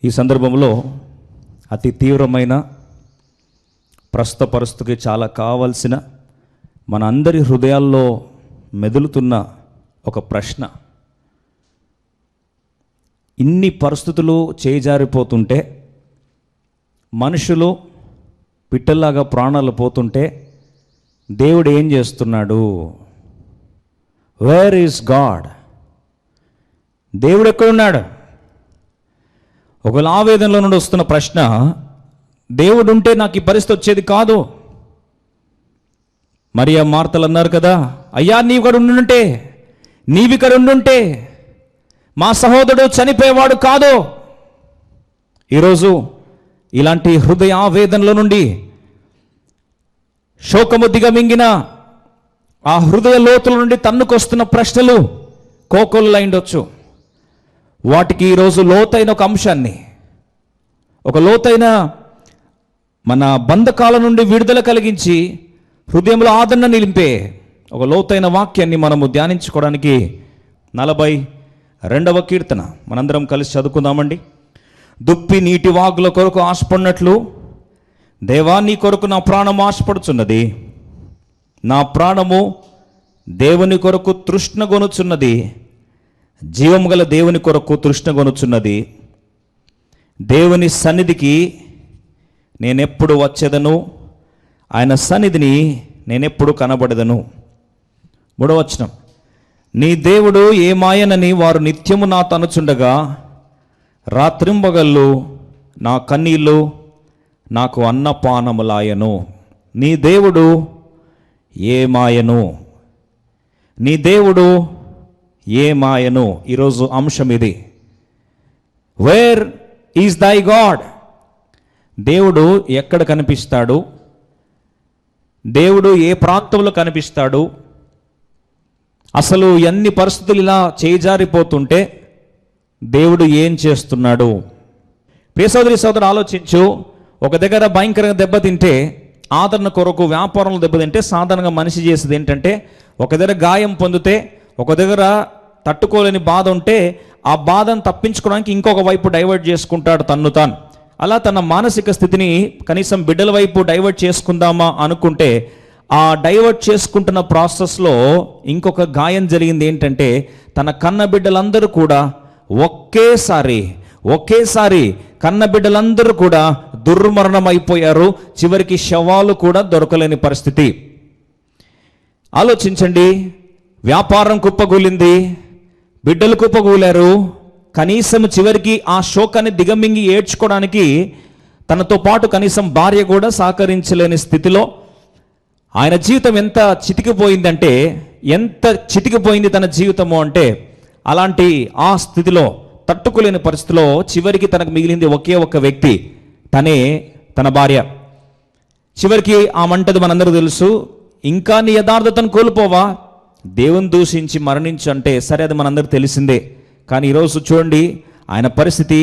ఈ సందర్భంలో అతి తీవ్రమైన ప్రస్తుత పరిస్థితికి చాలా కావలసిన మన అందరి హృదయాల్లో మెదులుతున్న ఒక ప్రశ్న. ఇన్ని పరిస్థితులు చేజారిపోతుంటే, మనుషులు పిట్టల్లాగా ప్రాణాలు పోతుంటే దేవుడు ఏం చేస్తున్నాడు? Where is God? దేవుడు ఎక్కడున్నాడు? ఒకవేళ ఆవేదనలో నుండి వస్తున్న ప్రశ్న, దేవుడు ఉంటే నాకు ఈ పరిస్థితి వచ్చేది కాదు. మరియా మార్తలు అన్నారు కదా, అయ్యా నీవు ఇక్కడ ఉండుంటే, నీవిక్కడ ఉండుంటే మా సహోదరుడు చనిపోయేవాడు కాదు. ఈరోజు ఇలాంటి హృదయ ఆవేదనల నుండి శోకము దిగమింగిన ఆ హృదయ లోతుల నుండి తన్నుకొస్తున్న ప్రశ్నలు కోకొల్లు అయిండొచ్చు. వాటికి ఈరోజు లోతైన ఒక అంశాన్ని, ఒక లోతైన మన బంధకాల నుండి విడుదల కలిగించి హృదయంలో ఆదరణ నిలిపే ఒక లోతైన వాక్యాన్ని మనము ధ్యానించుకోవడానికి 42వ కీర్తన మనందరం కలిసి చదువుకుందామండి. దుప్పి నీటి వాగుల కొరకు ఆశపడినట్లు దేవా నీ కొరకు నా ప్రాణము ఆశపడుచున్నది. నా ప్రాణము దేవుని కొరకు తృష్ణగొనుచున్నది, జీవము గల దేవుని కొరకు తృష్ణగొనుచున్నది. దేవుని సన్నిధికి నేనెప్పుడు వచ్చేదను, ఆయన సన్నిధిని నేనెప్పుడు కనబడదను. 3వ వచనం, నీ దేవుడు ఏమాయనని వారు నిత్యము నా తనుచుండగా రాత్రింబగళ్ళు నా కన్నీళ్ళు నాకు అన్నపానములాయను. నీ దేవుడు ఏమాయను, నీ దేవుడు ఏమాయను. ఈరోజు అంశం ఇది. వేర్ ఈజ్ దై గాడ్? దేవుడు ఎక్కడ కనిపిస్తాడు? దేవుడు ఏ ప్రాంతంలో కనిపిస్తాడు? అసలు ఎన్ని పరిస్థితులు ఇలా చేజారిపోతుంటే దేవుడు ఏం చేస్తున్నాడు? ప్రియ సోదరి సోదరు ఆలోచించు. ఒక దగ్గర భయంకరంగా దెబ్బతింటే, ఆదరణ కొరకు వ్యాపారంలో దెబ్బతింటే సాధారణంగా మనిషి చేసేది ఏంటంటే, ఒక దగ్గర గాయం పొందితే, ఒక దగ్గర తట్టుకోలేని బాధ ఉంటే ఆ బాధను తప్పించుకోవడానికి ఇంకొక వైపు డైవర్ట్ చేసుకుంటాడు తన్ను తాను. అలా తన మానసిక స్థితిని కనీసం బిడ్డల వైపు డైవర్ట్ చేసుకుందామా అనుకుంటే, ఆ డైవర్ట్ చేసుకుంటున్న ప్రాసెస్లో ఇంకొక గాయం జరిగింది. ఏంటంటే, తన కన్న బిడ్డలందరూ కూడా ఒకేసారి కన్న బిడ్డలందరూ కూడా దుర్మరణం అయిపోయారు. చివరికి శవాలు కూడా దొరకలేని పరిస్థితి. ఆలోచించండి. వ్యాపారం కుప్పగూలింది, బిడ్డలు కుప్పగూలారు. కనీసం చివరికి ఆ శోకాన్ని దిగమింగి ఏడ్చుకోవడానికి తనతో పాటు కనీసం భార్య కూడా సహకరించలేని స్థితిలో ఆయన జీవితం ఎంత చితికిపోయిందంటే, ఎంత చితికిపోయింది తన జీవితము అంటే, అలాంటి ఆ స్థితిలో తట్టుకోలేని పరిస్థితిలో చివరికి తనకు మిగిలింది ఒకే ఒక్క వ్యక్తి, తనే తన భార్య. చివరికి ఆ మంటది మనందరూ తెలుసు. ఇంకా నీ యథార్థతను కోల్పోవా, దేవుని దూషించి మరణించు అంటే, సరే అది మనందరూ తెలిసిందే. కానీ ఈరోజు చూడండి ఆయన పరిస్థితి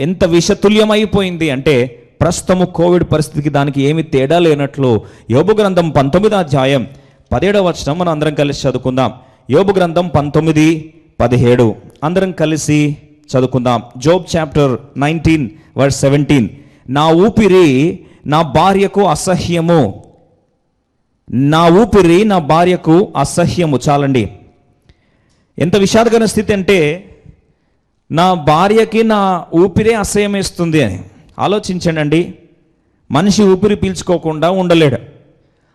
ఎంత విషతుల్యం అయిపోయింది అంటే, ప్రస్తుతము కోవిడ్ పరిస్థితికి దానికి ఏమి తేడా లేనట్లు యోబు గ్రంథం 19వ అధ్యాయం 17వ వచనం మనం అందరం కలిసి చదువుకుందాం. యోబు గ్రంథం 19:17 అందరం కలిసి చదువుకుందాం. Job chapter 19:17. నా ఊపిరి నా భార్యకు అసహ్యము, నా ఊపిరి నా భార్యకు అసహ్యము. చాలండి, ఎంత విషాదకరమైన స్థితి అంటే, నా భార్యకి నా ఊపిరే అసహ్యం వేస్తుంది అని. ఆలోచించండి. మనిషి ఊపిరి పీల్చుకోకుండా ఉండలేడు.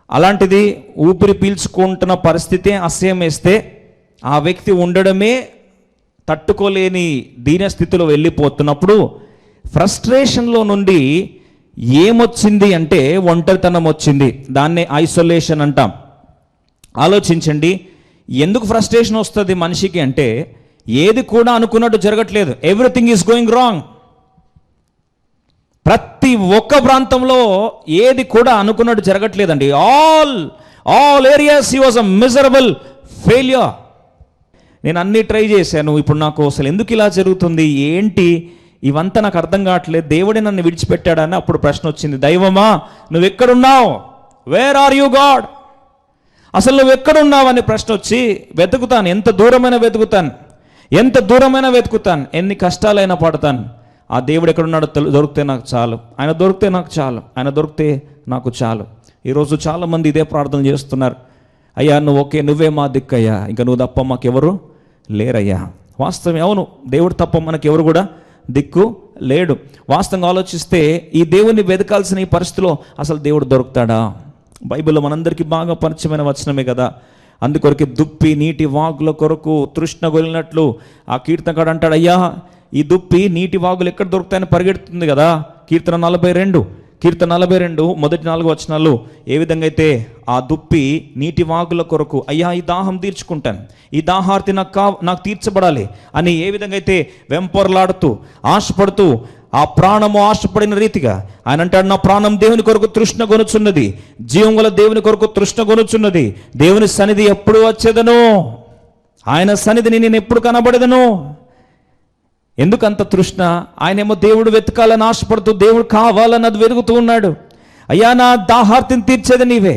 అలాంటిది ఊపిరి పీల్చుకుంటున్న పరిస్థితే అసహ్యం వేస్తే ఆ వ్యక్తి ఉండడమే తట్టుకోలేని దీన స్థితిలో వెళ్ళిపోతున్నప్పుడు ఫ్రస్ట్రేషన్లో నుండి ఏమొచ్చింది అంటే ఒంటరితనం వచ్చింది. దాన్నే ఐసోలేషన్ అంటాం. ఆలోచించండి, ఎందుకు ఫ్రస్ట్రేషన్ వస్తుంది మనిషికి అంటే, ఏది కూడా అనుకున్నట్టు జరగట్లేదు. Everything is going wrong. ప్రతి ఒక్క ప్రాంతంలో ఏది కూడా అనుకున్నట్టు జరగట్లేదండి. All areas he was a miserable failure. నేను అన్నీ ట్రై చేశాను, ఇప్పుడు నాకు అసలు ఎందుకు ఇలా జరుగుతుంది, ఏంటి ఇవంతా నాకు అర్థం కావట్లేదు, దేవుడే నన్ను విడిచిపెట్టాడని అప్పుడు ప్రశ్న వచ్చింది. దైవమా నువ్వు ఎక్కడున్నావు? Where are you God? అసలు నువ్వు ఎక్కడున్నావు అని ప్రశ్న వచ్చి వెతుకుతాను, ఎంత దూరమైనా వెతుకుతాను, ఎన్ని కష్టాలైనా పడతాను. ఆ దేవుడు ఎక్కడున్నాడో దొరికితే నాకు చాలు, ఆయన దొరికితే నాకు చాలు, ఆయన దొరికితే నాకు చాలు. ఈరోజు చాలామంది ఇదే ప్రార్థన చేస్తున్నారు. అయ్యా నువ్వు ఓకే, నువ్వే మా దిక్కయ్యా, ఇంకా నువ్వు తప్ప మాకెవరు లేరయ్యా. వాస్తవం, అవును, దేవుడు తప్ప మనకెవరు కూడా దిక్కు లేడు. వాస్తవంగా ఆలోచిస్తే ఈ దేవుణ్ణి వెతకాల్సిన ఈ పరిస్థితిలో అసలు దేవుడు దొరుకుతాడా? బైబిల్లో మనందరికీ బాగా పరిచయమైన వచనమే కదా. అందుకొరకే దుప్పి నీటి వాగుల కొరకు తృష్ణ గొలినట్లు ఆ కీర్తనకాడు అంటాడు, అయ్యా ఈ దుప్పి నీటి వాగులు ఎక్కడ దొరుకుతాయని పరిగెడుతుంది కదా. కీర్తన 42 మొదటి 4 వచనాలు ఏ విధంగా అయితే ఆ దుప్పి నీటి వాగుల కొరకు, అయ్యా ఈ దాహం తీర్చుకుంటాను, ఈ దాహార్తి నాకు తీర్చబడాలి అని ఏ విధంగా అయితే వెంపర్లాడుతూ ఆశపడుతూ ఆ ప్రాణము ఆశపడిన రీతిగా ఆయన అంటాడు, నా ప్రాణం దేవుని కొరకు తృష్ణ కొనుచున్నది, జీవం గల దేవుని కొరకు తృష్ణ కొనుచున్నది, దేవుని సన్నిధి ఎప్పుడు వచ్చేదను, ఆయన సన్నిధిని నేను ఎప్పుడు కనబడేదను. ఎందుకంత తృష్ణ? ఆయనేమో దేవుడు వెతకాలని ఆశపడుతూ దేవుడు కావాలని అది వెతుకుతూ ఉన్నాడు. అయ్యా నా దాహార్తిని తీర్చేది నీవే,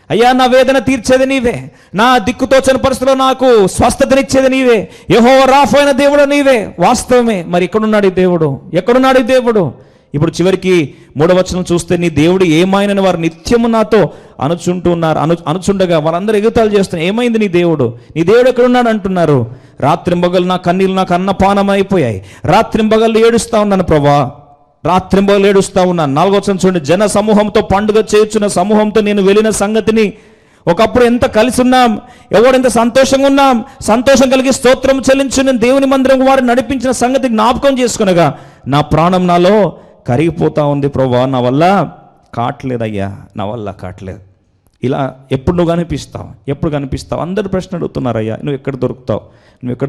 అయ్యా నా వేదన తీర్చేది నీవే, నా దిక్కుతోచని పరిస్థితిలో నాకు స్వస్థతనిచ్చేది నీవే, యెహోవా రాఫా అయిన దేవుడు నీవే. వాస్తవమే. మరి ఎక్కడున్నాడు ఈ దేవుడు? ఎక్కడున్నాడు ఈ దేవుడు? ఇప్పుడు చివరికి 3వ వచనం చూస్తే, నీ దేవుడు ఏమైనని వారు నిత్యము నాతో అనుచుండగా వాళ్ళందరూ ఎగుతాలు చేస్తున్నారు, ఏమైంది నీ దేవుడు ఎక్కడున్నాడు అంటున్నారు. రాత్రింబగలు నా కన్నీళ్ళు నాకు అన్నపానం అయిపోయాయి, రాత్రింబగళ్ళు ఏడుస్తా ఉన్నాను ప్రభా, రాత్రింబగళ్ళు ఏడుస్తా ఉన్నాను. 4వ వచనం చూడండి, జన సమూహంతో పండుగ చేయుచున్న సమూహంతో నేను వెళ్ళిన సంగతిని, ఒకప్పుడు ఎంత కలిసి ఉన్నాం, ఎవడెంత సంతోషంగా ఉన్నాం, సంతోషం కలిగి స్తోత్రం చెల్లించున్న దేవుని మందిరం వారు నడిపించిన సంగతి జ్ఞాపకం చేసుకునగా నా ప్రాణం నాలో కరిగిపోతా ఉంది ప్రభా, నా వల్ల కావట్లేదయ్యా, నా వల్ల కావట్లేదు. ఇలా ఎప్పుడు నువ్వు కనిపిస్తావు? అందరు ప్రశ్న అడుగుతున్నారయ్యా, నువ్వు ఎక్కడ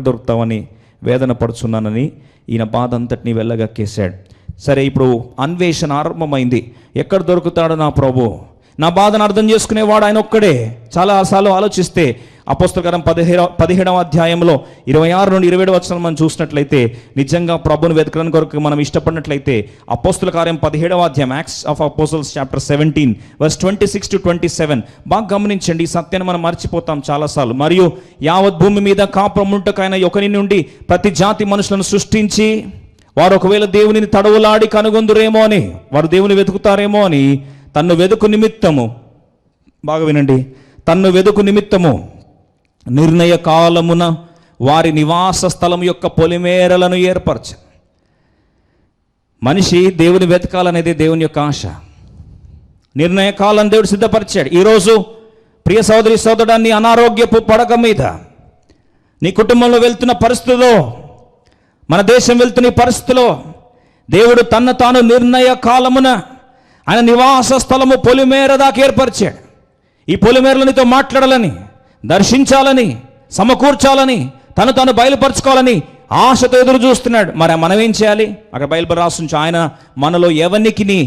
దొరుకుతావు అని వేదన పడుచున్నానని ఈయన బాధ అంతటిని వెళ్ళగక్కేశాడు. సరే, ఇప్పుడు అన్వేషణ ఆరంభమైంది. ఎక్కడ దొరుకుతాడు నా ప్రభు? నా బాధను అర్థం చేసుకునేవాడు ఆయన ఒక్కడే. చాలాసార్లు ఆలోచిస్తే అపోస్తల కార్యం 17వ అధ్యాయంలో 26 నుండి 27 వచనాలు మనం చూసినట్లయితే, నిజంగా ప్రభుని వెతకడానికి కొరకు మనం ఇష్టపడినట్లయితే అపోస్తల కార్యం 17వ అధ్యాయం, acts of apostles chapter 17 verse 26 to 27 బాగా గమనించండి. ఈ సత్యాన్ని మనం మర్చిపోతాం చాలాసార్లు. మరియు యావత్ భూమి మీద కాపురముంటకైన ఒకని నుండి ప్రతి జాతి మనుషులను సృష్టించి, వారు ఒకవేళ దేవునిని తడవులాడి కనుగొందురేమో అని, వారు దేవుని వెతుకుతారేమో అని తన్ను వెదుకు నిమిత్తము, బాగా వినండి, తన్ను వెదుకు నిమిత్తము నిర్ణయ కాలమున వారి నివాస స్థలం యొక్క పొలిమేరలను ఏర్పరచ. మనిషి దేవుని వెతకాలనేది దేవుని యొక్క ఆశ. నిర్ణయ కాలం దేవుడు సిద్ధపరిచాడు. ఈరోజు ప్రియ సోదరి సోదరుడాన్ని అనారోగ్యపు పడక మీద, నీ కుటుంబంలో వెళ్తున్న పరిస్థితిలో, మన దేశం వెళ్తున్న పరిస్థితిలో దేవుడు తన్ను తాను నిర్ణయ కాలమున ఆయన నివాస స్థలము పొలిమేర దాకా ఏర్పరిచాడు. ఈ పొలిమేరలు నీతో మాట్లాడాలని, దర్శించాలని, సమకూర్చాలని, తను తాను బయలుపరచుకోవాలని ఆశతో ఎదురు చూస్తున్నాడు. మరి మనం ఏం చేయాలి? అక్కడ బైబిల్ రాసుంచి, ఆయన మనలో ఎవరికి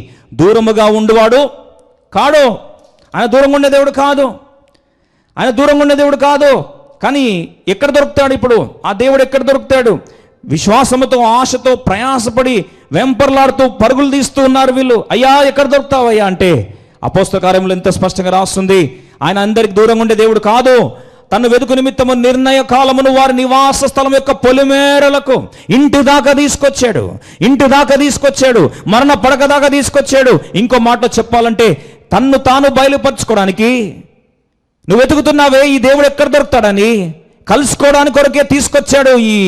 దూరముగా ఉండువాడు కాడు. ఆయన దూరంగా ఉండే దేవుడు కాదు. కానీ ఎక్కడ దొరుకుతాడు ఇప్పుడు? ఆ దేవుడు ఎక్కడ దొరుకుతాడు? విశ్వాసముతో, ఆశతో, ప్రయాసపడి వెంపర్లాడుతూ పరుగులు తీస్తూ ఉన్నారు వీళ్ళు. అయ్యా ఎక్కడ దొరుకుతావయ్యా అంటే, అపోస్తల కార్యములు ఎంత స్పష్టంగా రాస్తుంది, ఆయన అందరికి దూరంగా ఉండే దేవుడు కాదు. తను వెతుకు నిమిత్తము నిర్ణయ కాలమును వారి నివాస స్థలం యొక్క పొలిమేరలకు ఇంటి దాకా తీసుకొచ్చాడు, మరణ పడక దాకా తీసుకొచ్చాడు. ఇంకో మాట చెప్పాలంటే, తన్ను తాను బయలుపరచుకోవడానికి నువ్వు వెతుకుతున్నావే ఈ దేవుడు ఎక్కడ దొరుకుతాడని కలుసుకోవడానికి కొరకే తీసుకొచ్చాడు. ఈ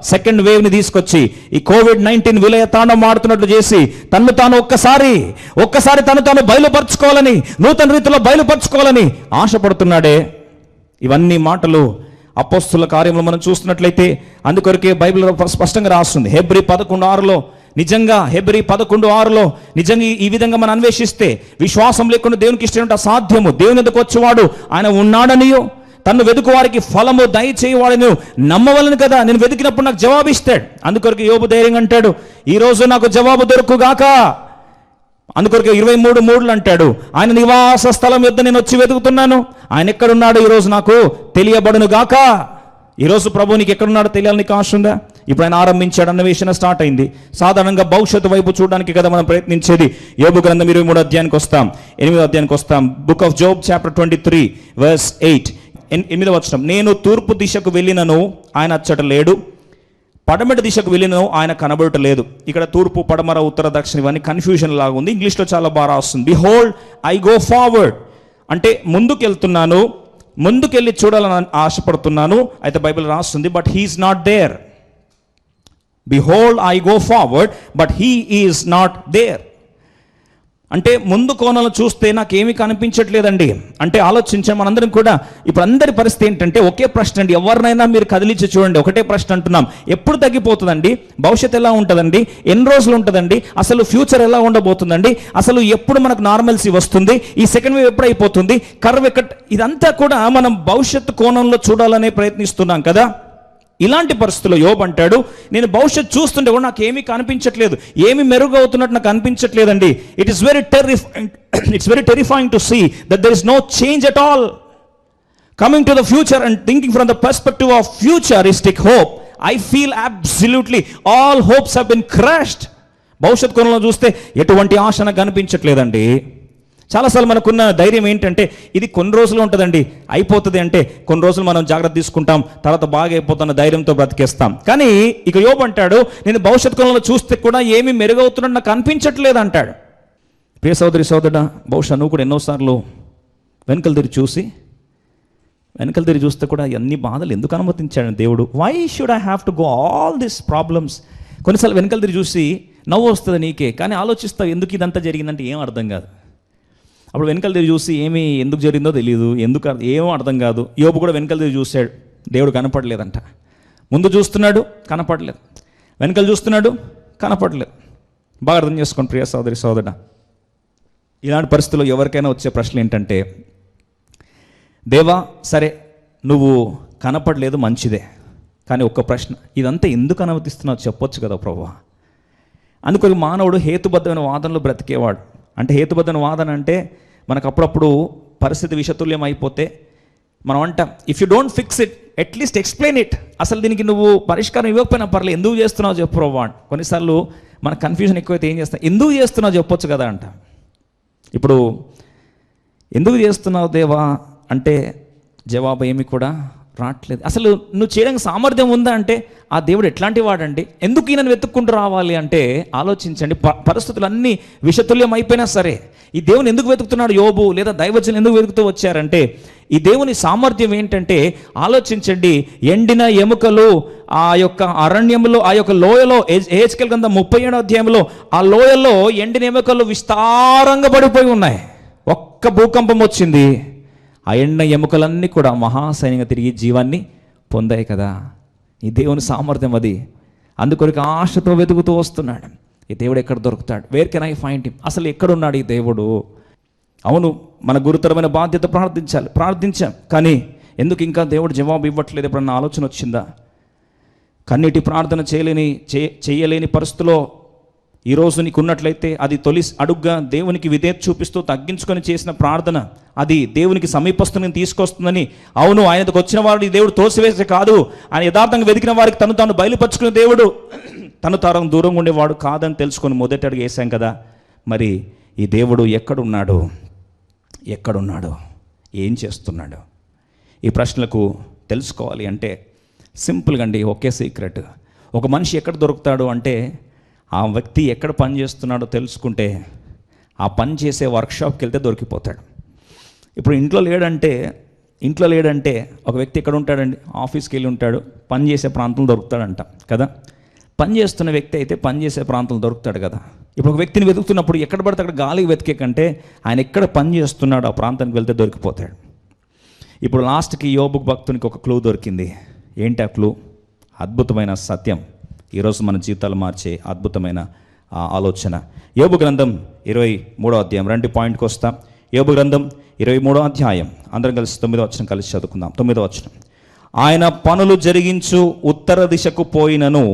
సెకండ్ వేవ్ని తీసుకొచ్చి ఈ COVID-19 విలయ తాండం ఆడుతున్నట్లు చేసి తను తాను ఒక్కసారి తను తాను బయలుపరచుకోవాలని, నూతన రీతిలో బయలుపరచుకోవాలని ఆశపడుతున్నాడే. ఇవన్నీ మాటలు అపోస్తుల కార్యంలో మనం చూస్తున్నట్లయితే అందుకొరకే బైబిల్ స్పష్టంగా రాస్తుంది. హెబ్రీ 11:6లో నిజంగా ఈ విధంగా మనం అన్వేషిస్తే విశ్వాసం లేకుండా దేవునికి ఇష్టం అసాధ్యము. దేవుని ఎదుకు వచ్చేవాడు ఆయన ఉన్నాడనియో, తను వెతుకు వారికి ఫలము దయచేయవాడని నమ్మవలను కదా. నేను వెతికినప్పుడు నాకు జవాబు ఇస్తాడు. అందుకొరకు యోబు ధైర్యంగా అంటాడు, ఈరోజు నాకు జవాబు దొరుకుగాక. అందుకొరకు 23:3 అంటాడు, ఆయన నివాస స్థలం యొద్ద నేను వచ్చి వెతుకుతున్నాను, ఆయన ఎక్కడున్నాడు ఈరోజు నాకు తెలియబడును గాక. ఈరోజు ప్రభు నీకు ఎక్కడున్నాడో తెలియాలని నీకు ఆశ ఉందా? ఇప్పుడు ఆయన ఆరంభించాడు, అన్వేషణ స్టార్ట్ అయింది. సాధారణంగా భవిష్యత్తు వైపు చూడడానికి కదా మనం ప్రయత్నించేది. యోబు గ్రంథం 23వ అధ్యాయానికి వస్తాం, 8వ అధ్యాయానికి వస్తాం. Book of Job chapter 23 verse 8, 8వ వచనం, నేను తూర్పు దిశకు వెళ్ళినను ఆయన అచ్చట లేడు, పడమటి దిశకు వెళ్ళిన ఆయన కనబడటలేదు. ఇక్కడ తూర్పు, పడమర, ఉత్తర, దక్షిణ ఇవన్నీ కన్ఫ్యూజన్ లాగా ఉంది. ఇంగ్లీష్లో చాలా బాగా రాస్తుంది. బిహోల్డ్ ఐ గో ఫార్వర్డ్ అంటే ముందుకెళ్తున్నాను, ముందుకెళ్ళి చూడాలని ఆశపడుతున్నాను. అయితే బైబిల్ రాస్తుంది but he's not there. Behold I go forward but he is not there అంటే ముందు కోణంలో చూస్తే నాకేమీ కనిపించట్లేదండి. అంటే ఆలోచించాం మనందరం కూడా. ఇప్పుడు అందరి పరిస్థితి ఏంటంటే ఒకే ప్రశ్న అండి. ఎవరినైనా మీరు కదిలించి చూడండి, ఒకటే ప్రశ్న అంటున్నాం, ఎప్పుడు తగ్గిపోతుందండి? భవిష్యత్తు ఎలా ఉంటుందండి? ఎన్ని రోజులు ఉంటుందండి? అసలు ఫ్యూచర్ ఎలా ఉండబోతుందండి? అసలు ఎప్పుడు మనకు నార్మల్సీ వస్తుంది? ఈ సెకండ్ వేవ్ ఎప్పుడు అయిపోతుంది? కర్వ్ ఎక్కడ? ఇదంతా కూడా మనం భవిష్యత్తు కోణంలో చూడాలనే ప్రయత్నిస్తున్నాం కదా. ఇలాంటి పరిస్థితుల్లో యోబు అంటాడు, నేను భవిష్యత్తు చూస్తుంటే కూడా నాకు ఏమీ కనిపించట్లేదు, ఏమి మెరుగవుతున్నట్టు నాకు కనిపించట్లేదండి. It's very terrifying to see that there is no change at all. Coming to the future and thinking from the perspective of futuristic hope, I feel absolutely all hopes have been crushed. భవిష్యత్ కోణంలో చూస్తే ఎటువంటి ఆశ నాకు కనిపించట్లేదండి. చాలాసార్లు మనకున్న ధైర్యం ఏంటంటే ఇది కొన్ని రోజులు ఉంటుందండి, అయిపోతుంది, అంటే కొన్ని రోజులు మనం జాగ్రత్త తీసుకుంటాం, తర్వాత బాగా అయిపోతున్న ధైర్యంతో బ్రతికేస్తాం. కానీ ఇక యోబు అంటాడు, నేను భవిష్యత్ కాలంలో చూస్తే కూడా ఏమీ మెరుగవుతున్నట్టు నాకు కనిపించట్లేదు అంటాడు. ప్రియ సోదరి సోదరుడా, బహుశా నువ్వు కూడా ఎన్నోసార్లు వెనకలు తిరిగి చూస్తే కూడా అన్ని బాధలు ఎందుకు అనుమతించాడు దేవుడు? Why should I have to go all this problems? కొన్నిసార్లు వెనకలు తిరిగి చూసి నవ్వు వస్తుంది నీకే, కానీ ఆలోచిస్తావు ఎందుకు ఇదంతా జరిగిందంటే ఏం అర్థం కాదు. అప్పుడు వెనకలు తిరిగి చూసి ఎందుకు జరిగిందో తెలియదు, ఏమో అర్థం కాదు. యోబు కూడా వెనకలు తిరిగి చూశాడు, దేవుడు కనపడలేదంట. ముందు చూస్తున్నాడు, కనపడలేదు. వెనకలు చూస్తున్నాడు, కనపడలేదు. బాగా అర్థం చేసుకోండి ప్రియ సోదరి సోదరుడా. ఇలాంటి పరిస్థితుల్లో ఎవరికైనా వచ్చే ప్రశ్నలు ఏంటంటే, దేవా సరే నువ్వు కనపడలేదు మంచిదే, కానీ ఒక్క ప్రశ్న, ఇదంతా ఎందుకు అనుమతిస్తున్నావు చెప్పొచ్చు కదా ప్రభువా. అందుకని మానవుడు హేతుబద్ధమైన వాదనలు బ్రతికేవాడు. అంటే హేతుబద్ధమైన వాదన అంటే మనకు అప్పుడప్పుడు పరిస్థితి విషతుల్యం అయిపోతే మనం అంటాం, if you don't fix it at least explain it. అసలు దీనికి నువ్వు పరిష్కారం ఇవ్వకపోయినా పర్లేదు, ఎందుకు చేస్తున్నావు చెప్పు ప్రభు. కొన్నిసార్లు మన కన్ఫ్యూజన్ ఎక్కువైతే ఏం చేస్తాం, ఎందుకు చేస్తున్నావు చెప్పొచ్చు కదా అంట. ఇప్పుడు ఎందుకు చేస్తున్నావు దేవా అంటే జవాబు ఏమి కూడా రావట్లేదు. అసలు నువ్వు చేయడానికి సామర్థ్యం ఉందా అంటే ఆ దేవుడు ఎట్లాంటి వాడండి, ఎందుకు ఈయనను వెతుక్కుంటూ రావాలి అంటే ఆలోచించండి. పరిస్థితులు అన్నీ విషతుల్యం అయిపోయినా సరే ఈ దేవుని ఎందుకు వెతుకుతున్నాడు యోబు లేదా దైవజనులు ఎందుకు వెతుకుతూ వచ్చారంటే ఈ దేవుని సామర్థ్యం ఏంటంటే ఆలోచించండి. ఎండిన ఎముకలు ఆ యొక్క అరణ్యంలో, ఆ యొక్క లోయలో, యెహెజ్కేలు గ్రంథం 37వ అధ్యాయంలో ఆ లోయలో ఎండిన ఎముకలు విస్తారంగా పడిపోయి ఉన్నాయి. ఒక్క భూకంపం వచ్చింది, ఆ ఎండిన ఎముకలన్నీ కూడా మహాసైన్యంగా తిరిగి జీవాన్ని పొందాయి కదా. ఈ దేవుని సామర్థ్యం అది. అందుకొరకు ఆశతో వెతుకుతూ వస్తున్నాడు, ఈ దేవుడు ఎక్కడ దొరుకుతాడు, where can I find him, అసలు ఎక్కడున్నాడు ఈ దేవుడు. అవును, మన గురుతరమైన బాధ్యత ప్రార్థించాం, కానీ ఎందుకు ఇంకా దేవుడు జవాబు ఇవ్వట్లేదు? ఎప్పుడన్నా ఆలోచన వచ్చిందా? కన్నీటి ప్రార్థన చేయలేని పరిస్థితిలో ఈరోజు నీకు ఉన్నట్లయితే అది తొలి అడుగ్గా దేవునికి విధేయత చూపిస్తూ తగ్గించుకొని చేసిన ప్రార్థన అది దేవునికి సమీపస్తుని తీసుకొస్తుందని. అవును, ఆయనకు వచ్చిన వాడు ఈ దేవుడు తోసివేసే కాదు, ఆయన యథార్థంగా వెతికిన వారికి తను తాను బయలుపరుచుకునే దేవుడు, తను తాను దూరంగా ఉండేవాడు కాదని తెలుసుకొని మొదటి అడుగు వేసాం కదా. మరి ఈ దేవుడు ఎక్కడున్నాడు, ఏం చేస్తున్నాడు? ఈ ప్రశ్నలకు తెలుసుకోవాలి అంటే సింపుల్గా అండి, ఒకే సీక్రెట్. ఒక మనిషి ఎక్కడ దొరుకుతాడు అంటే ఆ వ్యక్తి ఎక్కడ పని చేస్తున్నాడో తెలుసుకుంటే ఆ పని చేసే వర్క్షాప్కి వెళ్తే దొరికిపోతాడు. ఇప్పుడు ఇంట్లో లేడంటే ఒక వ్యక్తి ఎక్కడ ఉంటాడండి? ఆఫీస్కి వెళ్ళి ఉంటాడు, పని చేసే ప్రాంతంలో దొరుకుతాడంట కదా. పని చేస్తున్న వ్యక్తి అయితే పని చేసే ప్రాంతంలో దొరుకుతాడు కదా. ఇప్పుడు ఒక వ్యక్తిని వెతుకుతున్నప్పుడు ఎక్కడ పడితే అక్కడ గాలికి వెతికే కంటే ఆయన ఎక్కడ పని చేస్తున్నాడో ఆ ప్రాంతానికి వెళ్తే దొరికిపోతాడు. ఇప్పుడు లాస్ట్కి యోబు భక్తునికి ఒక క్లూ దొరికింది. ఏంటి ఆ క్లూ? అద్భుతమైన సత్యం. ఈరోజు మన జీవితాలు మార్చే అద్భుతమైన ఆలోచన. యోబు గ్రంథం 23వ అధ్యాయం, రండి పాయింట్కి వస్తాం. యోబు గ్రంథం 23వ అధ్యాయం అందరం కలిసి 9వ వచనం కలిసి చదువుకుందాం. 9వ వచనం, ఆయన పనులు జరిగించు ఉత్తర దిశకు పోయినను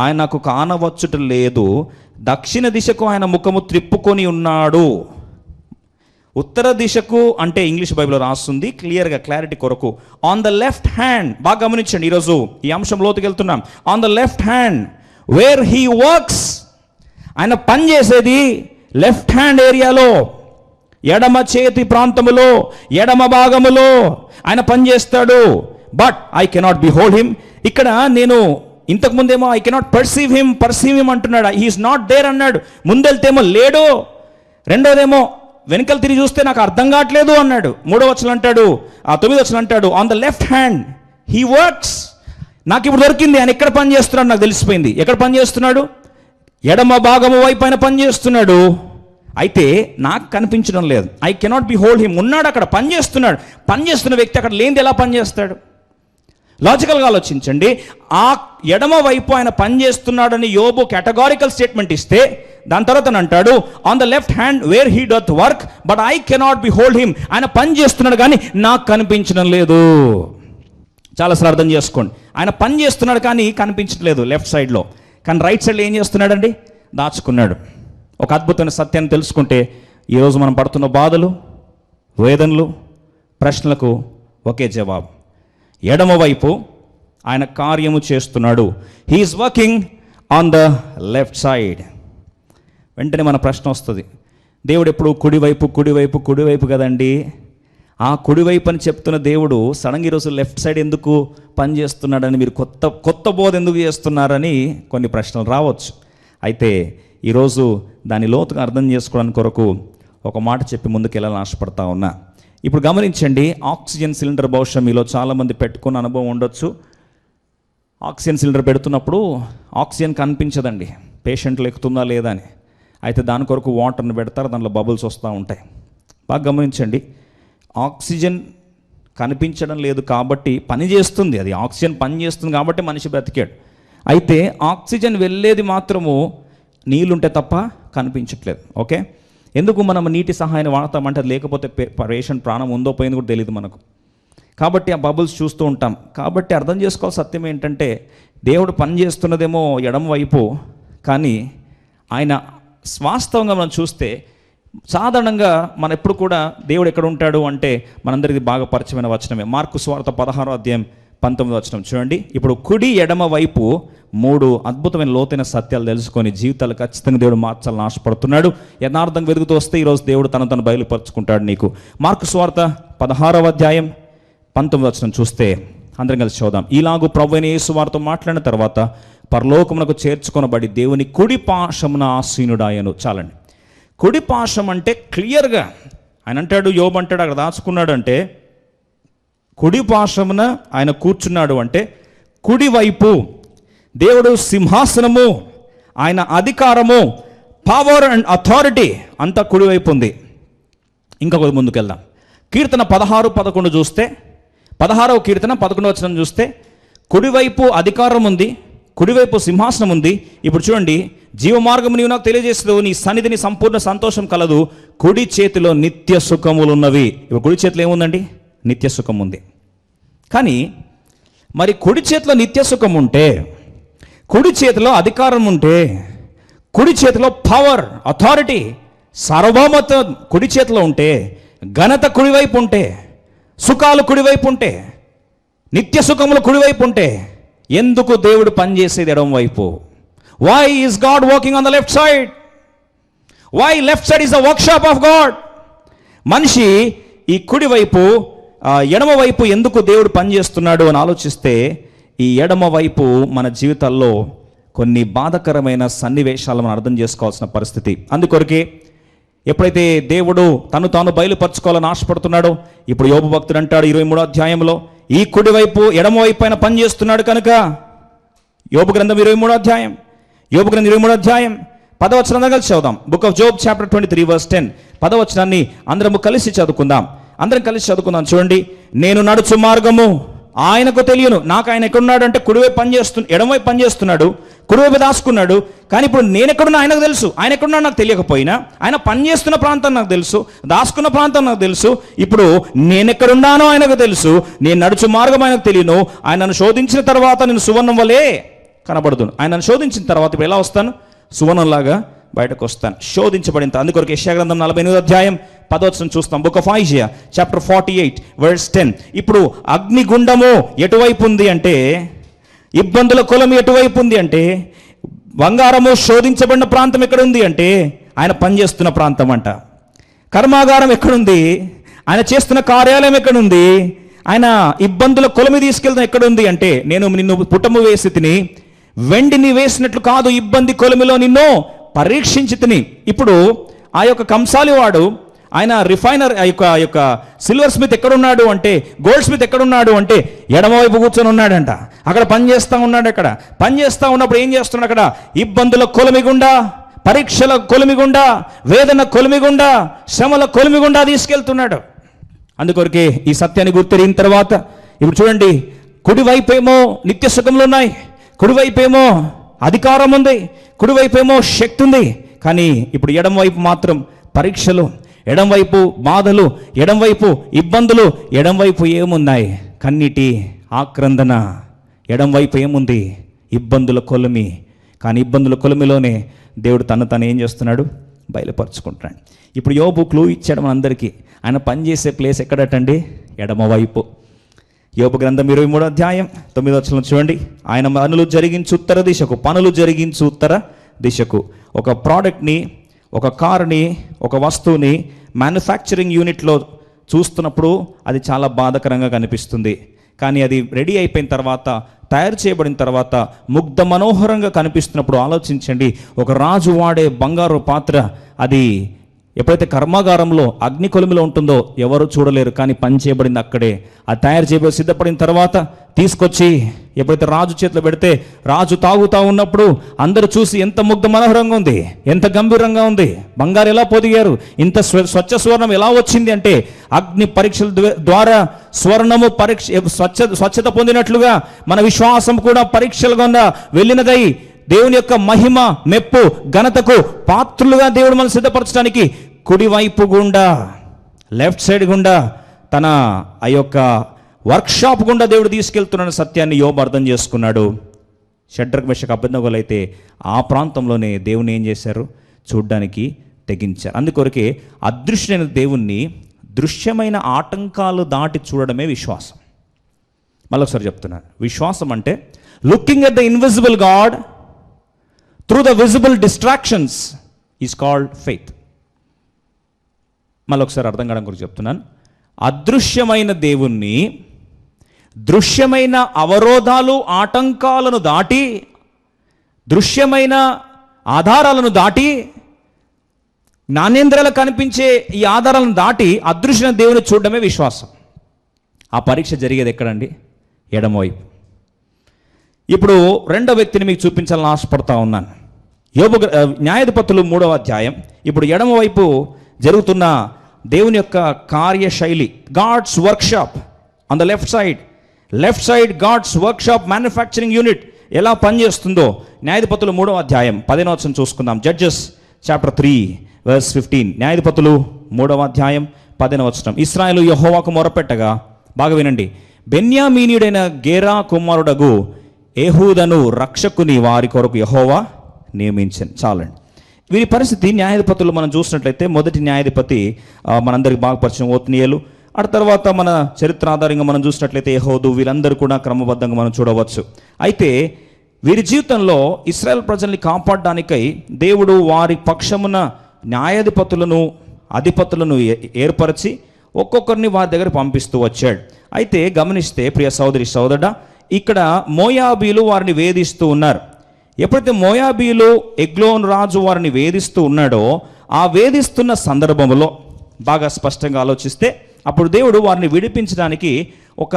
ఆయనకు కానవచ్చుట లేదు, దక్షిణ దిశకు ఆయన ముఖము త్రిప్పుకొని ఉన్నాడు. ఉత్తర దిశకు అంటే ఇంగ్లీష్ బైబిల్లో రాస్తుంది క్లియర్గా, క్లారిటీ కొరకు, ఆన్ ద లెఫ్ట్ హ్యాండ్. బాగా గమనించండి, ఈరోజు ఈ అంశం లోతుకి వెళ్తున్నాం. On the left hand where he works, ఆయన పని చేసేది లెఫ్ట్ హ్యాండ్ ఏరియాలో, ఎడమ చేతి ప్రాంతములో, ఎడమ భాగములో ఆయన పనిచేస్తాడు. But I cannot behold him. ఇక్కడ నేను ఇంతకు ముందేమో ఐ కెనాట్ పర్సీవ్ హిమ్ అంటున్నాడు, హీఈస్ నాట్ దేర్ అన్నాడు. ముందెళ్తేమో లేడు. రెండోదేమో వెనకలు తిరిగి చూస్తే నాకు అర్థం కావట్లేదు అన్నాడు. 3వ వచనం అంటాడు, 9వ వచనం అంటాడు, on the left hand he works. నాకు ఇప్పుడు దొరికింది, ఆయన ఎక్కడ పని చేస్తున్నాడు నాకు తెలిసిపోయింది. ఎక్కడ పని చేస్తున్నాడు? ఎడమ భాగము వైపు ఆయన పని చేస్తున్నాడు. అయితే నాకు కనిపించడం లేదు. I cannot be hold him. ఉన్నాడు అక్కడ, పని చేస్తున్నాడు. పని చేస్తున్న వ్యక్తి అక్కడ లేనిది ఎలా పని చేస్తాడు? లాజికల్గా ఆలోచించండి. ఆ ఎడమ వైపు ఆయన పని చేస్తున్నాడని యోబు కేటగారికల్ స్టేట్మెంట్ ఇస్తే, దాని తర్వాత అంటాడు on the left hand where he doth work but I cannot be hold him. ఆయన పని చేస్తున్నాడు కానీ నాకు కనిపించడం లేదు. చాలాసార్లు అర్థం చేసుకోండి. ఆయన పని చేస్తున్నాడు కానీ కనిపించట్లేదు లెఫ్ట్ సైడ్లో, కానీ రైట్ సైడ్లో ఏం చేస్తున్నాడండి? దాచుకున్నాడు. ఒక అద్భుతమైన సత్యాన్ని తెలుసుకుంటే ఈరోజు మనం పడుతున్న బాధలు, వేదనలు, ప్రశ్నలకు ఒకే జవాబు. ఎడమవైపు ఆయన కార్యము చేస్తున్నాడు. He's working on the left side. వెంటనే మన ప్రశ్న వస్తుంది, దేవుడు ఎప్పుడు కుడివైపు కదండి. ఆ కుడివైపు అని చెప్తున్న దేవుడు సడన్గా ఈరోజు లెఫ్ట్ సైడ్ ఎందుకు పని చేస్తున్నాడని, మీరు కొత్త బోధ ఎందుకు చేస్తున్నారని కొన్ని ప్రశ్నలు రావచ్చు. అయితే ఈరోజు దాని లోతుగా అర్థం చేసుకోవడానికి కొరకు ఒక మాట చెప్పి ముందుకు వెళ్ళాలని ఆశపడతా ఉన్నా. ఇప్పుడు గమనించండి, ఆక్సిజన్ సిలిండర్ బహుశా మీలో చాలామంది పెట్టుకున్న అనుభవం ఉండొచ్చు. ఆక్సిజన్ సిలిండర్ పెడుతున్నప్పుడు ఆక్సిజన్ కనిపించదండి, పేషెంట్లు ఎక్కుతుందా లేదా అని. అయితే దాని కొరకు వాటర్ని పెడతారు, దాంట్లో బబుల్స్ వస్తూ ఉంటాయి. బాగా గమనించండి, ఆక్సిజన్ కనిపించడం లేదు కాబట్టి పని చేస్తుంది, అది ఆక్సిజన్ పని చేస్తుంది కాబట్టి మనిషి బ్రతికాడు. అయితే ఆక్సిజన్ వెళ్ళేది మాత్రము నీళ్ళుంటే తప్ప కనిపించట్లేదు. ఓకే, ఎందుకు మనం నీటి సహాయాన్ని వాడతామంటే లేకపోతే పేషెంట్ ప్రాణం ఉందో పోయింది కూడా తెలియదు మనకు. కాబట్టి ఆ బబుల్స్ చూస్తూ ఉంటాం. కాబట్టి అర్థం చేసుకోవాలి, సత్యం ఏంటంటే దేవుడు పని చేస్తున్నదేమో ఎడమ వైపు, కానీ ఆయన వాస్తవంగా మనం చూస్తే సాధారణంగా మన ఎప్పుడు కూడా దేవుడు ఎక్కడ ఉంటాడు అంటే మనందరికీ బాగా పరిచయమైన వచనమే మార్కు సువార్త 16వ అధ్యాయం 19వ వచనం చూడండి. ఇప్పుడు కుడి ఎడమ వైపు 3 అద్భుతమైన లోతైన సత్యాలు తెలుసుకొని జీవితాలు ఖచ్చితంగా దేవుడు మార్చాలని ఆశపడుతున్నాడు. యథార్థంగా వెతుకుతూ వస్తే ఈరోజు దేవుడు తను బయలుపరుచుకుంటాడు నీకు. మార్కు సువార్త 16వ అధ్యాయం 19వ వచనం చూస్తే అందరం కలిసి చూద్దాం. ఇలాగూ ప్రభువైన యేసు వారితో మాట్లాడిన తర్వాత పరలోకమునకు చేర్చుకొనబడి దేవుని కుడి పాశమున ఆసీనుడాయను. చాలండి, కుడి పాశం అంటే క్లియర్గా ఆయన అంటాడు, యోబు అంటాడు అక్కడ దాచుకున్నాడు అంటే కుడి పాశమున ఆయన కూర్చున్నాడు అంటే కుడివైపు దేవుడు సింహాసనము, ఆయన అధికారము, పవర్ అండ్ అథారిటీ అంతా కుడివైపు ఉంది. ఇంకొక ముందుకు వెళ్దాం. కీర్తన 16:11 చూస్తే, 16వ కీర్తన 11వ వచనం చూస్తే కుడివైపు అధికారం ఉంది, కుడివైపు సింహాసనం ఉంది. ఇప్పుడు చూడండి, జీవమార్గము నీవు నాకు తెలియజేస్తూ నీ సన్నిధిని సంపూర్ణ సంతోషం కలదు, కుడి చేతిలో నిత్య సుఖములు ఉన్నవి. ఇప్పుడు కుడి చేతిలో ఏముందండి? నిత్య సుఖం ఉంది. కానీ మరి కుడి చేతిలో నిత్య సుఖం ఉంటే, కుడి చేతిలో అధికారం ఉంటే, కుడి చేతిలో పవర్, అథారిటీ, సార్వభౌమత్వం కుడి చేతిలో ఉంటే, ఘనత కుడివైపు ఉంటే, సుఖాలు కుడివైపు ఉంటే, నిత్య సుఖములు కుడివైపు ఉంటే, ఎందుకు దేవుడు పనిచేసేది ఎడమ వైపు? Why is God working on the left side? Why left side is the workshop of God? మనిషి ఈ కుడివైపు ఎడమ వైపు ఎందుకు దేవుడు పనిచేస్తున్నాడు అని ఆలోచిస్తే, ఈ ఎడమ వైపు మన జీవితాల్లో కొన్ని బాధకరమైన సన్నివేశాలు మనం అర్థం చేసుకోవాల్సిన పరిస్థితి. అందుకొరకే ఎప్పుడైతే దేవుడు తాను బయలుపరచుకోవాలని ఆశపడుతున్నాడో, ఇప్పుడు యోబు భక్తుడు అంటాడు 23వ అధ్యాయంలో, ఈ కుడివైపు ఎడమవైపు ఆయన పని చేస్తున్నాడు కనుక, యోబు గ్రంథం 23వ అధ్యాయం, యోబు గ్రంథం 23వ అధ్యాయం 10వ వచనం కలిసి చదువుదాం. Book of Job chapter 23 verse 10. 10వ వచనాన్ని అందరము కలిసి చదువుకుందాం. అందరం కలిసి చదువుకుందాం. చూడండి, నేను నడుచు మార్గము ఆయనకు తెలియను. నాకు ఆయన ఎక్కడున్నాడు అంటే కుడివైపు ఎడమవైపు పని చేస్తున్నాడు, కుడివైపు దాచుకున్నాడు. కానీ ఇప్పుడు నేను ఎక్కడున్నా ఆయనకు తెలుసు. ఆయన ఎక్కడున్నా నాకు తెలియకపోయినా ఆయన పని చేస్తున్న ప్రాంతం నాకు తెలుసు, దాచుకున్న ప్రాంతం నాకు తెలుసు. ఇప్పుడు నేను ఎక్కడున్నానో ఆయనకు తెలుసు, నేను నడుచు మార్గం ఆయనకు తెలియను. ఆయన నన్ను శోధించిన తర్వాత నేను సువర్ణం వలె కనబడుతును. ఆయన నన్ను శోధించిన తర్వాత ఇప్పుడు ఎలా వస్తాను? సువర్ణంలాగా బయటకు వస్తాను, శోధించబడిన. అందుకొరకు యెషయా గ్రంథం 48వ అధ్యాయం 10వ వచనం చూస్తాం. Book of Isaiah chapter 48 verse 10. ఇప్పుడు అగ్నిగుండము ఎటువైపు ఉంది అంటే, ఇబ్బందుల కులం ఎటువైపు ఉంది అంటే, బంగారము శోధించబడిన ప్రాంతం ఎక్కడుంది అంటే ఆయన పనిచేస్తున్న ప్రాంతం అంట. కర్మాగారం ఎక్కడుంది? ఆయన చేస్తున్న కార్యాలయం ఎక్కడుంది? ఆయన ఇబ్బందుల కొలమి తీసుకెళ్తాం ఎక్కడుంది అంటే, నేను నిన్ను పుట్టము వేసి తిని వెండిని వేసినట్లు కాదు, ఇబ్బంది కొలిమిలో నిన్ను పరీక్షించి తిని. ఇప్పుడు ఆ యొక్క కంసాలి వాడు, ఆయన రిఫైనర్, ఆ యొక్క సిల్వర్ స్మిత్ ఎక్కడున్నాడు అంటే, గోల్డ్ స్మిత్ ఎక్కడున్నాడు అంటే ఎడమవైపు కూర్చొని ఉన్నాడంట. అక్కడ పని చేస్తూ ఉన్నాడు. అక్కడ పని చేస్తూ ఉన్నప్పుడు ఏం చేస్తున్నాడు? అక్కడ ఇబ్బందుల కొలిమిగుండా, పరీక్షల కొలిమిగుండా, వేదన కొలిమిగుండా, శ్రమల కొలిమిగుండా తీసుకెళ్తున్నాడు. అందుకొరకే ఈ సత్యాన్ని గుర్తెరిగిన తర్వాత ఇప్పుడు చూడండి, కుడివైపేమో నిత్య సుఖములు ఉన్నాయి, కుడివైపేమో అధికారం ఉంది, కుడివైపేమో శక్తి ఉంది. కానీ ఇప్పుడు ఎడంవైపు మాత్రం పరీక్షలు, ఎడంవైపు బాధలు, ఎడంవైపు ఇబ్బందులు, ఎడంవైపు ఏమున్నాయి? కన్నీటి ఆక్రందన. ఎడంవైపు ఏముంది? ఇబ్బందుల కొలిమి. కానీ ఇబ్బందుల కొలిమిలోనే దేవుడు తను ఏం చేస్తున్నాడు? బయలుపరుచుకుంటున్నాడు. ఇప్పుడు యోబు క్లూ ఇచ్చాడు మనందరికీ. ఆయన పనిచేసే ప్లేస్ ఎక్కడటండి? ఎడమవైపు. యోబు గ్రంథం 23వ అధ్యాయం 9వ వచనం చూడండి. ఆయన పనులు జరిగించు ఉత్తర దిశకు, పనులు జరిగించు ఉత్తర దిశకు. ఒక ప్రోడక్ట్ని, ఒక కారుని, ఒక వస్తువుని మ్యానుఫ్యాక్చరింగ్ యూనిట్లో చూస్తున్నప్పుడు అది చాలా బాధాకరంగా కనిపిస్తుంది. కానీ అది రెడీ అయిపోయిన తర్వాత, తయారు చేయబడిన తర్వాత ముగ్ధ మనోహరంగా కనిపిస్తున్నప్పుడు ఆలోచించండి, ఒక రాజు వాడే బంగారు పాత్ర అది ఎప్పుడైతే కర్మాగారంలో అగ్ని కొలిమిలో ఉంటుందో ఎవరు చూడలేరు. కానీ పని చేయబడింది అక్కడే. అది తయారు చేయబడి సిద్ధపడిన తర్వాత తీసుకొచ్చి ఎప్పుడైతే రాజు చేతిలో పెడితే, రాజు తాగుతూ ఉన్నప్పుడు అందరూ చూసి ఎంత ముగ్ధ మనోహరంగా ఉంది, ఎంత గంభీరంగా ఉంది, బంగారు ఎలా పొదిగారు, ఇంత స్వచ్ఛ స్వర్ణం ఎలా వచ్చింది అంటే అగ్ని పరీక్షల ద్వారా స్వర్ణము స్వచ్ఛత పొందినట్లుగా మన విశ్వాసం కూడా పరీక్షల గుండా వెళ్ళినదై దేవుని యొక్క మహిమ, మెప్పు, ఘనతకు పాత్రులుగా దేవుడు మనం సిద్ధపరచడానికి కుడివైపు గుండా, లెఫ్ట్ సైడ్ గుండా, తన ఆ యొక్క వర్క్షాప్ గుండా దేవుడు తీసుకెళ్తున్న సత్యాన్ని యోబు అర్థం చేసుకున్నాడు. షడ్రక్ మెషక్ అబేద్నెగోలు అయితే ఆ ప్రాంతంలోనే దేవుని ఏం చేశారు? చూడ్డానికి తెగించారు. అందుకొరకే అదృశ్యమైన దేవుణ్ణి దృశ్యమైన ఆటంకాలు దాటి చూడడమే విశ్వాసం. మళ్ళొకసారి చెప్తున్నాను, విశ్వాసం అంటే looking at the invisible God through the visible distractions is called faith. మళ్ళొకసారి అర్థం కావడం గురించి చెప్తున్నాను. అదృశ్యమైన దేవుణ్ణి దృశ్యమైన అవరోధాలు, ఆటంకాలను దాటి, దృశ్యమైన ఆధారాలను దాటి, జ్ఞానేంద్రియాలకు కనిపించే ఈ ఆధారాలను దాటి అదృశ్యమైన దేవుని చూడడమే విశ్వాసం. ఆ పరీక్ష జరిగేది ఎక్కడండి? ఎడమవైపు. ఇప్పుడు రెండో వ్యక్తిని మీకు చూపించాలని ఆశపడతా ఉన్నాను. యోబు న్యాయాధిపతులు 3వ అధ్యాయం. ఇప్పుడు ఎడమవైపు జరుగుతున్న దేవుని యొక్క కార్యశైలి, God's workshop on the left side God's workshop manufacturing unit ఎలా పనిచేస్తుందో న్యాయాధిపతులు 3వ అధ్యాయం 10వ వచనం చూసుకుందాం. Judges chapter 3 verse 15. న్యాయాధిపతులు 3వ అధ్యాయం 10వ వచనం. ఇశ్రాయేలు యెహోవాకు మొరపెట్టగా, బాగా వినండి, బెన్యామీనీయుడైన గేరా కుమారుడగు ఏహూదను రక్షకుని వారి కొరకు యెహోవా నియమించాను. చాలండి. వీరి పరిస్థితి న్యాయాధిపతులు మనం చూసినట్లయితే, మొదటి న్యాయాధిపతి మనందరికి బాగా పరిచయం ఓత్నీయేలు. ఆ తర్వాత మన చరిత్ర ఆధారంగా మనం చూసినట్లయితే యెహోదు, వీరందరూ కూడా క్రమబద్ధంగా మనం చూడవచ్చు. అయితే వీరి జీవితంలో ఇశ్రాయేల్ ప్రజల్ని కాపాడడానికై దేవుడు వారి పక్షమున న్యాయాధిపతులను, అధిపతులను ఏర్పరిచి ఒక్కొక్కరిని వారి దగ్గర పంపిస్తూ వచ్చాడు. అయితే గమనిస్తే ప్రియ సోదరి సోదరుడా, ఇక్కడ మోయాబీలు వారిని వేధిస్తూ ఉన్నారు. ఎప్పుడైతే మోయాబీలు ఎగ్లోన్ రాజు వారిని వేధిస్తూ ఉన్నాడో, ఆ వేధిస్తున్న సందర్భంలో బాగా స్పష్టంగా ఆలోచిస్తే అప్పుడు దేవుడు వారిని విడిపించడానికి ఒక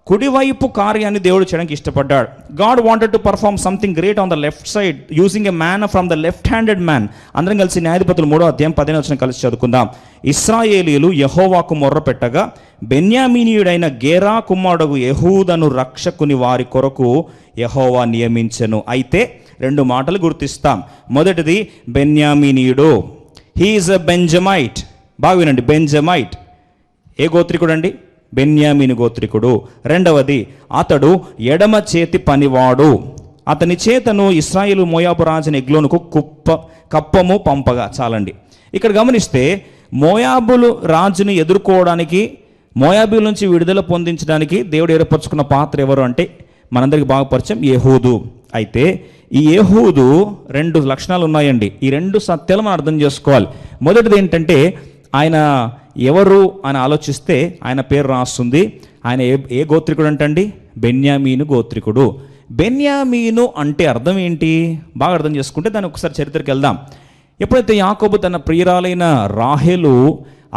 కుడివైపు కార్యాన్ని దేవుడు చేయడానికి ఇష్టపడ్డాడు. God wanted to perform something great on the left side using a man from the left handed man. అందరం కలిసి న్యాయాధిపతులు 3వ అధ్యాయం 10వ వచనం కలిసి చదువుకుందాం. ఇశ్రాయేలీయులు యెహోవాకు మొర్రపెట్టగా, బెన్యామీనీయుడైన గేరా కుమారుడు యెహూదను రక్షకుని వారి కొరకు యెహోవా నియమించెను. అయితే 2 మాటలు గుర్తిస్తాం. మొదటిది బెన్యామీనీయుడు, హీ ఈజ్ ఎ బెంజమైట్. బాగా వినండి, బెంజమైట్ ఏ గోత్రికుడు అండి? బెన్యామీను గోత్రికుడు. రెండవది, అతడు ఎడమ చేతి పనివాడు. అతని చేతను ఇశ్రాయేలు మోయాబు రాజుని ఎగ్లోనుకు కప్పము పంపగా. చాలండి. ఇక్కడ గమనిస్తే మోయాబులు రాజుని ఎదుర్కోవడానికి, మోయాబుల నుంచి విడుదల పొందించడానికి దేవుడు ఏర్పరచుకున్న పాత్ర ఎవరు అంటే మనందరికి బాగా పరిచయం యెహూదు. అయితే ఈ యెహూదు 2 లక్షణాలు ఉన్నాయండి. ఈ 2 సత్యాలు మనం అర్థం చేసుకోవాలి. మొదటిది ఏంటంటే, ఆయన ఎవరు అని ఆలోచిస్తే ఆయన పేరు రాస్తుంది. ఆయన ఏ గోత్రికుడు అంటండి? బెన్యామీను గోత్రికుడు. బెన్యామీను అంటే అర్థం ఏంటి? బాగా అర్థం చేసుకుంటే దాన్ని ఒకసారి చరిత్రకి వెళ్దాం. ఎప్పుడైతే యాకోబు తన ప్రియురాలైన రాహేలు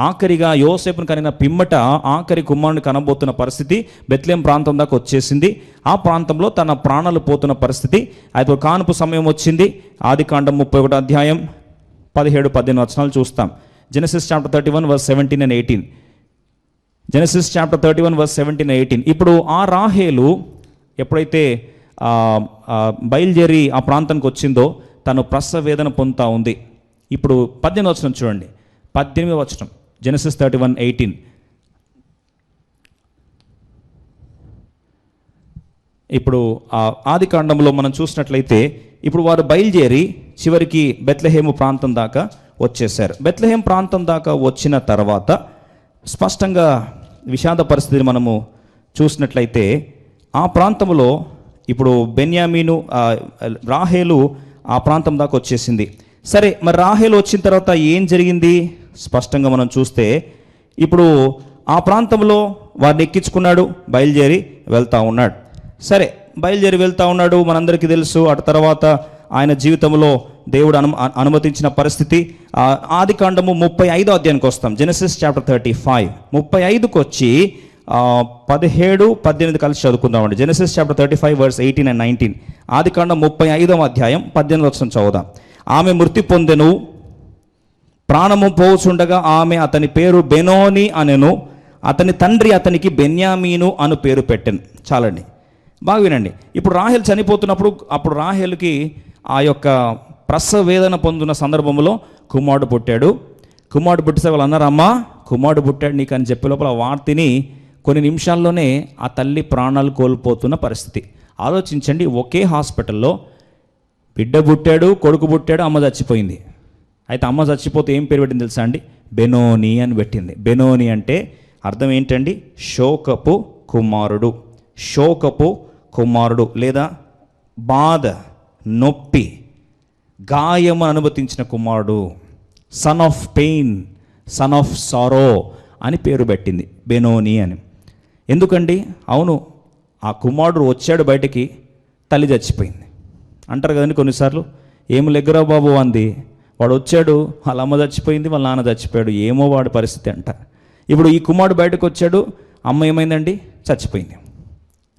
ఆఖరిగా యోసేపును కనిన పిమ్మట ఆఖరి కుమారుని కనబోతున్న పరిస్థితి బెత్లెహేం ప్రాంతం దాకా వచ్చేసింది. ఆ ప్రాంతంలో తన ప్రాణాలు పోతున్న పరిస్థితి. అయితే కానుపు సమయం వచ్చింది. ఆదికాండం 31 అధ్యాయం 17-18 వచనాలు చూస్తాం. Genesis chapter 31 verse 17 and 18. Genesis chapter 31 verse 17 and 18. ఇప్పుడు ఆ రాహేలు ఎప్పుడైతే బయలుదేరి ఆ ప్రాంతానికి వచ్చిందో తను ప్రసవ వేదన పొందుతూ ఉంది. ఇప్పుడు 18 వచనం చూడండి. 18వ వచనం, జెనసిస్ 31:18. ఇప్పుడు ఆది కాండంలో మనం చూసినట్లయితే ఇప్పుడు వారు బయలుదేరి చివరికి బెత్లెహేము ప్రాంతం దాకా వచ్చేసారు. బెత్లెహేం ప్రాంతం దాకా వచ్చిన తర్వాత స్పష్టంగా విషాద పరిస్థితిని మనము చూసినట్లయితే ఆ ప్రాంతంలో ఇప్పుడు బెన్యామీను రాహేలు ఆ ప్రాంతం దాకా వచ్చేసింది. సరే, మరి రాహేలు వచ్చిన తర్వాత ఏం జరిగింది? స్పష్టంగా మనం చూస్తే ఇప్పుడు ఆ ప్రాంతంలో వారిని ఎక్కించుకున్నాడు, బయలుదేరి వెళ్తూ ఉన్నాడు. సరే, బయలుదేరి వెళ్తూ ఉన్నాడు, మనందరికీ తెలుసు. అటు తర్వాత ఆయన జీవితంలో దేవుడు అనుమతించిన పరిస్థితి. ఆది కాండము 35వ అధ్యాయానికి వస్తాం. జెనసిస్ చాప్టర్ 35 35కి వచ్చి 17-18 కలిసి చదువుకుందామండి. Genesis chapter 35 verse 18 and 19. ఆది కాండం 35వ అధ్యాయం 18 వచనం చదువుదాం. ఆమె మృతి పొందెను, ప్రాణము పోవుచుండగా ఆమె అతని పేరు బెనోని అనెను, అతని తండ్రి అతనికి బెన్యామీను అను పేరు పెట్టెను. చాలండి, బాగా వినండి. ఇప్పుడు రాహేలు చనిపోతున్నప్పుడు అప్పుడు రాహేలుకి ఆ యొక్క ప్రసవ వేదన పొందున్న సందర్భంలో కుమారుడు పుట్టాడు. కుమారుడు పుట్టితే వాళ్ళు అన్నారు, అమ్మా కుమారుడు పుట్టాడు నీకు అని చెప్పే లోపల వార్తిని కొన్ని నిమిషాల్లోనే ఆ తల్లి ప్రాణాలు కోల్పోతున్న పరిస్థితి. ఆలోచించండి, ఒకే హాస్పిటల్లో బిడ్డ పుట్టాడు, కొడుకు పుట్టాడు, అమ్మ చచ్చిపోయింది. అయితే అమ్మ చచ్చిపోతే ఏం పేరు పెట్టింది తెలుసా అండి? బెనోని అని పెట్టింది. బెనోని అంటే అర్థం ఏంటండి? శోకపు కుమారుడు. శోకపు కుమారుడు లేదా బాధ, నొప్పి, గాయము అనుమతించిన కుమారుడు. Son of pain, son of sorrow అని పేరు పెట్టింది, బెనోని అని. ఎందుకండి? అవును, ఆ కుమారుడు వచ్చాడు బయటికి, తల్లి చచ్చిపోయింది అంటారు కదండి కొన్నిసార్లు. ఏమి లెగ్గరా బాబు అంది. వాడు వచ్చాడు, వాళ్ళ అమ్మ చచ్చిపోయింది, వాళ్ళ నాన్న చచ్చిపోయాడు, ఏమో వాడి పరిస్థితి అంట. ఇప్పుడు ఈ కుమారుడు బయటకు వచ్చాడు, అమ్మ ఏమైందండి? చచ్చిపోయింది.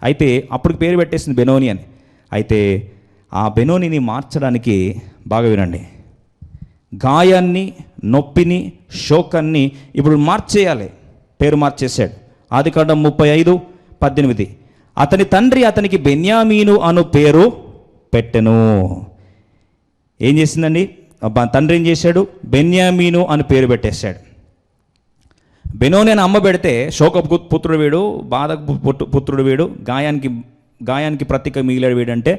అయితే అప్పుడు పేరు పెట్టేసింది బెనోని అని. అయితే ఆ బెనోనిని మార్చడానికి బాగా వినండి, గాయాన్ని, నొప్పిని, శోకాన్ని ఇప్పుడు మార్చేయాలి. పేరు మార్చేశాడు. ఆదికాండం 35:18. అతని తండ్రి అతనికి బెన్యామీను అను పేరు పెట్టెను. ఏం చేసిందండి? తండ్రి ఏం చేశాడు? బెన్యామీను అని పేరు పెట్టేశాడు. బెనోని అని అమ్మ పెడితే శోకపు పుత్రుడు వీడు, బాధకు పుత్రుడు వీడు, గాయానికి ప్రతీక మిగిలాడు వీడంటే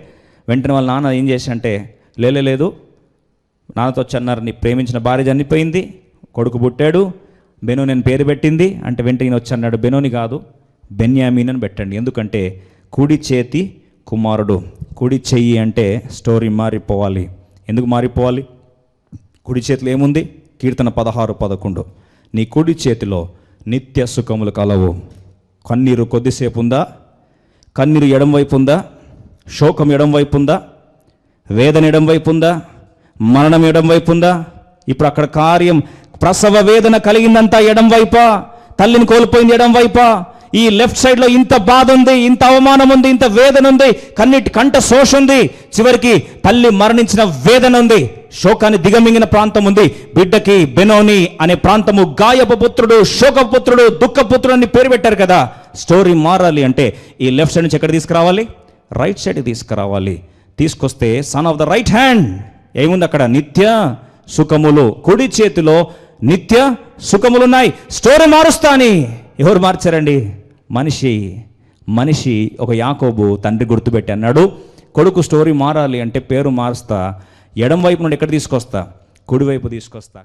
వెంటనే వాళ్ళ నాన్న ఏం చేశాడంటే, లేదు నాన్నతో వచ్చన్నారు, నీ ప్రేమించిన భార్య చనిపోయింది, కొడుకు పుట్టాడు, బెనోని అని పేరు పెట్టింది అంటే వెంటనే వచ్చి అన్నాడు, బెనోని కాదు బెన్యామీన్ అని పెట్టండి. ఎందుకంటే కుడి చేతి కుమారుడు. కుడి చెయ్యి అంటే స్టోరీ మారిపోవాలి. ఎందుకు మారిపోవాలి? కుడి చేతిలో ఏముంది? కీర్తన 16:11. నీ కుడి చేతిలో నిత్య సుఖములు కలవు. కన్నీరు కొద్దిసేపు ఉందా? కన్నీరు ఎడం వైపు ఉందా? శోకం ఎడం వైపు ఉందా? వేదన ఎడం వైపు ఉందా? మరణం ఎడం వైపు ఉందా? ఇప్పుడు అక్కడ కార్యం, ప్రసవ వేదన కలిగిందంతా ఎడం వైపా? తల్లిని కోల్పోయింది ఎడం వైపా? ఈ లెఫ్ట్ సైడ్లో ఇంత బాధ ఉంది, ఇంత అవమానం ఉంది, ఇంత వేదన ఉంది, కంట శోష ఉంది, చివరికి తల్లి మరణించిన వేదన ఉంది, శోకాన్ని దిగమింగిన ప్రాంతం ఉంది. బిడ్డకి బెనోని అనే ప్రాంతము గాయపు పుత్రుడు, శోకపుత్రుడు, దుఃఖపుత్రుడు అని పేరు పెట్టారు కదా. స్టోరీ మారాలి అంటే ఈ లెఫ్ట్ సైడ్ నుంచి ఎక్కడ తీసుకురావాలి? రైట్ సైడ్ తీసుకురావాలి. తీసుకొస్తే son of the right hand ఏముంది అక్కడ? నిత్య సుఖములు. కుడి చేతిలో నిత్య సుఖములున్నాయి. స్టోరీ మారుస్తా అని ఎవరు మార్చారండి? మనిషి ఒక యాకోబు తండ్రి గుర్తుపెట్టి అన్నాడు, కొడుకు స్టోరీ మారాలి అంటే పేరు మారుస్తా, ఎడం వైపు నుండి ఎక్కడ తీసుకొస్తా? కుడివైపు తీసుకొస్తా.